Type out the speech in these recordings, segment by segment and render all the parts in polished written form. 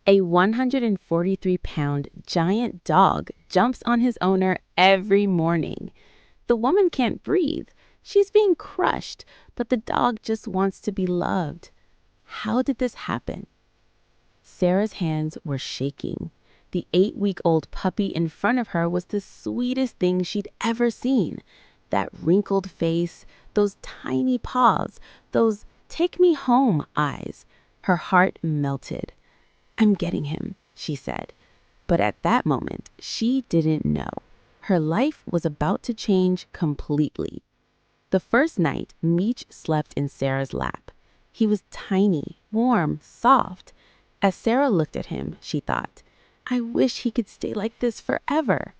A 143-pound giant dog jumps on his owner every morning. The woman can't breathe. She's being crushed, but the dog just wants to be loved. How did this happen? Sarah's hands were shaking. The 8-week-old puppy in front of her was the sweetest thing she'd ever seen. That wrinkled face, those tiny paws, those "take me home" eyes. Her heart melted. "I'm getting him," she said. But at that moment, she didn't know. Her life was about to change completely. The first night, Meech slept in Sarah's lap. He was tiny, warm, soft. As Sarah looked at him, she thought, "I wish he could stay like this forever."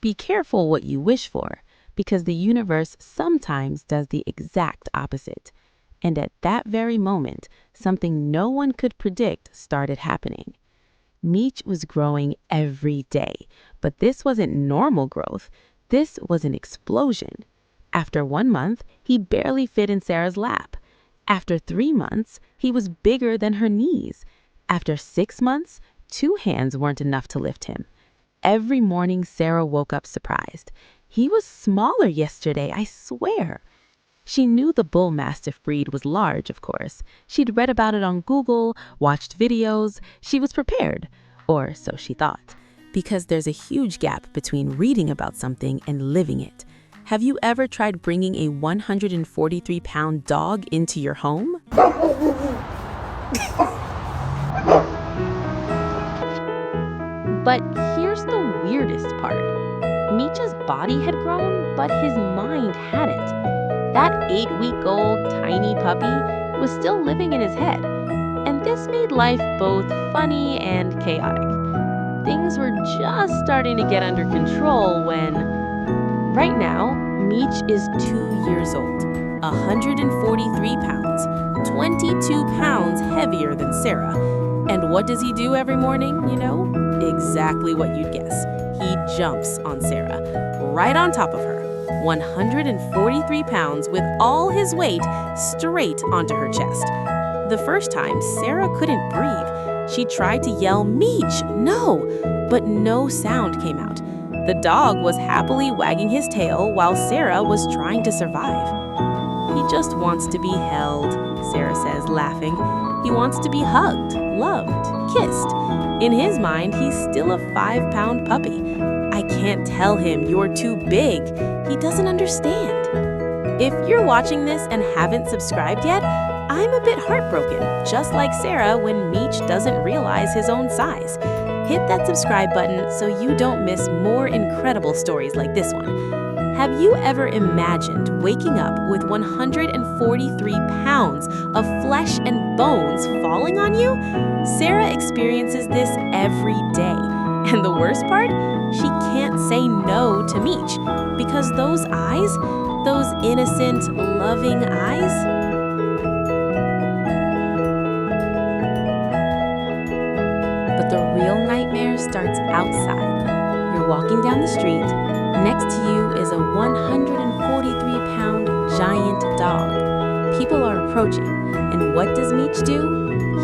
Be careful what you wish for, because the universe sometimes does the exact opposite. And at that very moment, something no one could predict started happening. Meech was growing every day, but this wasn't normal growth. This was an explosion. After 1 month, he barely fit in Sarah's lap. After 3 months, he was bigger than her knees. After 6 months, 2 hands weren't enough to lift him. Every morning, Sarah woke up surprised. "He was smaller yesterday, I swear." She knew the Bull Mastiff breed was large, of course. She'd read about it on Google, watched videos. She was prepared, or so she thought. Because there's a huge gap between reading about something and living it. Have you ever tried bringing a 143-pound dog into your home? But here's the weirdest part. Meech's body had grown, but his mind hadn't. That 8-week-old tiny puppy was still living in his head, and this made life both funny and chaotic. Things were just starting to get under control when... Right now, Meech is 2 years old, 143 pounds, 22 pounds heavier than Sarah. And what does he do every morning, you know? Exactly what you'd guess. He jumps on Sarah, right on top of her. 143 pounds with all his weight straight onto her chest. The first time, Sarah couldn't breathe. She tried to yell, "Meech, no!" but no sound came out. The dog was happily wagging his tail while Sarah was trying to survive. "He just wants to be held," Sarah says, laughing. "He wants to be hugged, loved, kissed. In his mind, he's still a 5-pound puppy. I can't tell him you're too big. He doesn't understand." If you're watching this and haven't subscribed yet, I'm a bit heartbroken, just like Sarah when Meech doesn't realize his own size. Hit that subscribe button so you don't miss more incredible stories like this one. Have you ever imagined waking up with 143 pounds of flesh and bones falling on you? Sarah experiences this every day. And the worst part? She can't say no to Meech because those eyes, those innocent, loving eyes, but the real nightmare starts outside. You're walking down the street. Next to you is a 143-pound giant dog. People are approaching, and what does Meech do?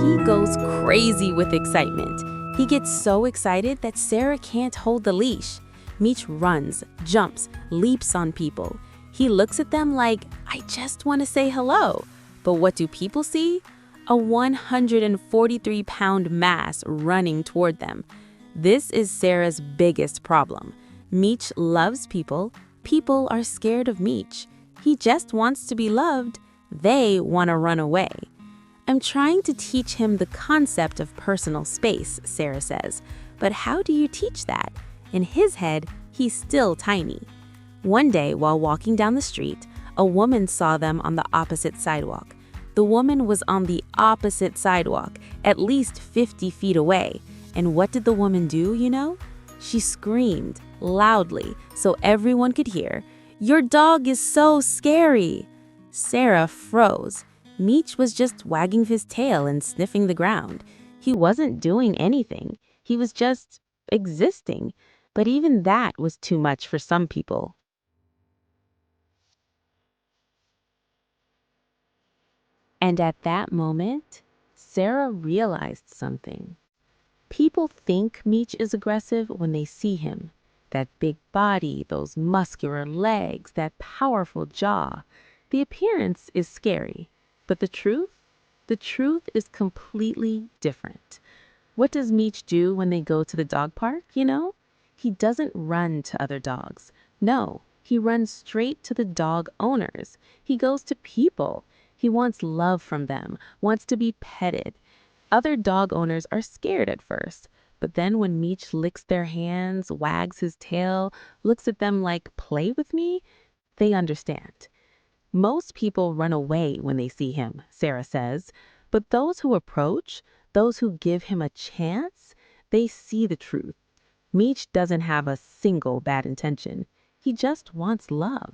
He goes crazy with excitement. He gets so excited that Sarah can't hold the leash. Meech runs, jumps, leaps on people. He looks at them like, "I just want to say hello." But what do people see? A 143-pound mass running toward them. This is Sarah's biggest problem. Meech loves people. People are scared of Meech. He just wants to be loved. They want to run away. "I'm trying to teach him the concept of personal space," Sarah says. But how do you teach that? In his head, he's still tiny. One day, while walking down the street, a woman saw them on the opposite sidewalk. The woman was on the opposite sidewalk, at least 50 feet away. And what did the woman do, you know? She screamed loudly so everyone could hear, "Your dog is so scary!" Sarah froze. Meech was just wagging his tail and sniffing the ground. He wasn't doing anything. He was just existing. But even that was too much for some people. And at that moment, Sarah realized something. People think Meech is aggressive when they see him. That big body, those muscular legs, that powerful jaw. The appearance is scary, but the truth? The truth is completely different. What does Meech do when they go to the dog park, He doesn't run to other dogs. No, he runs straight to the dog owners. He goes to people. He wants love from them, wants to be petted. Other dog owners are scared at first, but then when Meech licks their hands, wags his tail, looks at them like, "Play with me," they understand. Most people run away when they see him, Sarah says, but those who approach, those who give him a chance, they see the truth. Meech doesn't have a single bad intention. He just wants love.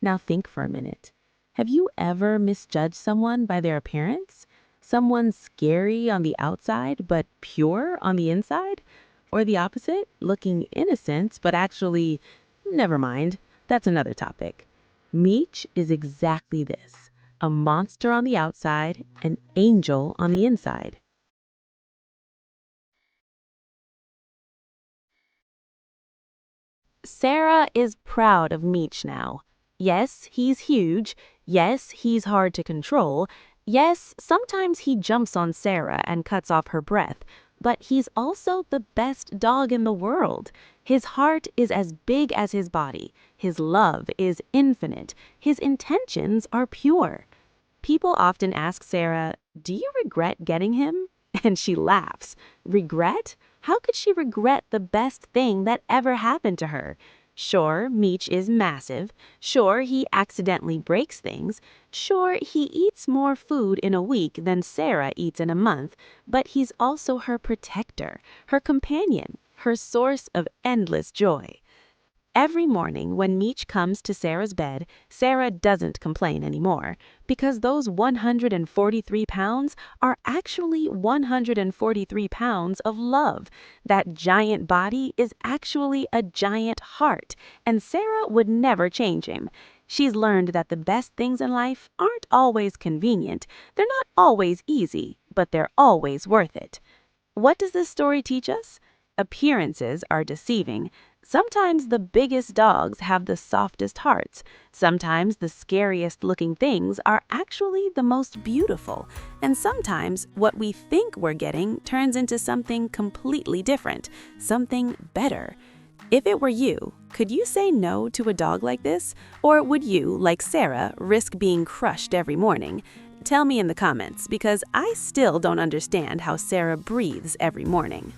Now think for a minute. Have you ever misjudged someone by their appearance? Someone scary on the outside, but pure on the inside? Or the opposite, looking innocent, but actually, never mind, that's another topic. Meech is exactly this, a monster on the outside, an angel on the inside. Sarah is proud of Meech now. Yes, he's huge. Yes, he's hard to control. Yes, sometimes he jumps on Sarah and cuts off her breath. But he's also the best dog in the world. His heart is as big as his body. His love is infinite. His intentions are pure. People often ask Sarah, "Do you regret getting him?" And she laughs. Regret? How could she regret the best thing that ever happened to her? Sure, Meech is massive. Sure, he accidentally breaks things. Sure, he eats more food in a week than Sarah eats in a month. But he's also her protector, her companion, her source of endless joy. Every morning when Meech comes to Sarah's bed, Sarah doesn't complain anymore, because those 143 pounds are actually 143 pounds of love. That giant body is actually a giant heart, and Sarah would never change him. She's learned that the best things in life aren't always convenient. They're not always easy, but they're always worth it. What does this story teach us? Appearances are deceiving. Sometimes the biggest dogs have the softest hearts. Sometimes the scariest looking things are actually the most beautiful. And sometimes what we think we're getting turns into something completely different, something better. If it were you, could you say no to a dog like this? Or would you, like Sarah, risk being crushed every morning? Tell me in the comments, because I still don't understand how Sarah breathes every morning.